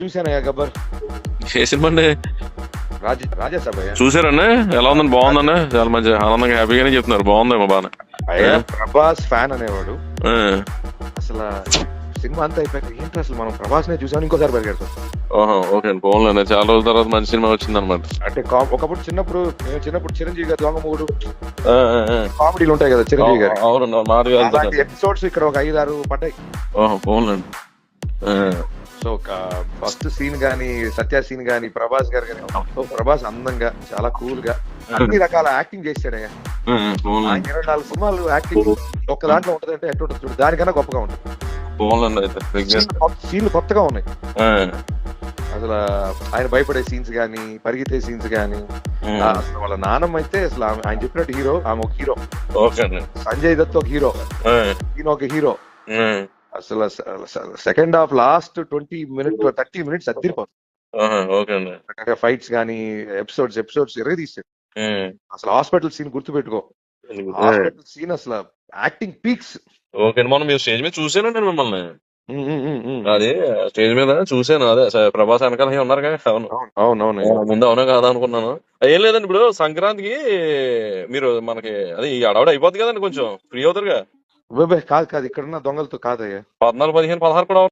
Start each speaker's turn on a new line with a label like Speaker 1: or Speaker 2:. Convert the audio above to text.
Speaker 1: చూశానయ్యా గబ్బర్.
Speaker 2: ఏ cinema అండి?
Speaker 1: రాజాసాబ్ అయ్యా.
Speaker 2: చూసారండి? ఎలా ఉందండి? బాగుందండి? చాలా మంచి ఆనందంగా హ్యాపీగానే చెప్తున్నారు. బాగుందేమో బాగా.
Speaker 1: అయ్యా ప్రభాస్ ఫ్యాన్ అనేవాడు.
Speaker 2: ఆ.
Speaker 1: అసలు సినిమా అంతా అయిపోయాక ఏంటి అసలు మనం ప్రభాస్ నే చూసామని ఇంకోసారి పరిగెడతాం.
Speaker 2: ఓహో, ఓకే అండి. బాగుందండి. చాలా రోజుల తర్వాత మంచి సినిమా వచ్చింది అనమాట.
Speaker 1: అంటే ఒకప్పుడు చిన్నప్పుడు చిరంజీవి గారి దొంగమూడు కామెడీలు ఉంటాయి కదా చిరంజీవి గారి.
Speaker 2: అవునండి, మాదిగా
Speaker 1: అలాంటి ఎపిసోడ్స్ ఇక్కడ ఒక 5-6 పడ్డాయి.
Speaker 2: ఓహో, బాగుందండి.
Speaker 1: సో ఫస్ట్ సీన్ గానీ, సత్య సీన్ గానీ, ప్రభాస్ గారు గానీ, ప్రభాస్ అందంగా చాలా కూల్ గా అన్ని రకాల యాక్టింగ్ చేశాడయ్యా. 24 సినిమాలు యాక్టింగ్ ఒక దాంట్లో ఉంటదంటే ఎట్టు ఉంటుంది చూడు, దానికన్నా గొప్పగా ఉంటుంది. సీన్లు కొత్తగా ఉన్నాయి అసలు. ఆయన భయపడే సీన్స్ గానీ, పరిగెత్తే సీన్స్ గానీ, అసలు వాళ్ళ నాన్నమ్మ అయితే అసలు ఆయన చెప్పినట్టు హీరో, ఆమె ఒక హీరో. సంజయ్ దత్ ఒక హీరో, ఈయన ఒక హీరో. అసలు సెకండ్ హాఫ్ లాస్ట్ 30 మినిట్స్ అదిరిపోతుంది. ఫైట్స్ గానీ, ఎపిసోడ్స్ ఎరగ తీసాడు. అసలు హాస్పిటల్ సీన్ గుర్తు పెట్టుకో. హాస్పిటల్ సీన్ అసలు యాక్టింగ్ పీక్స్.
Speaker 2: ఓకే, మనం మీరు స్టేజ్ మీద చూసానండి మిమ్మల్ని. అది స్టేజ్ మీద చూసాను. అదే ప్రభాస్ వెనకాల ఉన్నారు కదా.
Speaker 1: అవునవును.
Speaker 2: ముందు అవునా కాదా అనుకున్నాను. ఏం లేదండి, ఇప్పుడు సంక్రాంతికి మీరు మనకి అదే ఈ అడవాడు అయిపోద్ది కదండి, కొంచెం ఫ్రీ అవుతారుగా.
Speaker 1: కాదు ఇక్కడ ఉన్న దొంగలతో కాదయ్యా.
Speaker 2: 14, 15, 16 కూడా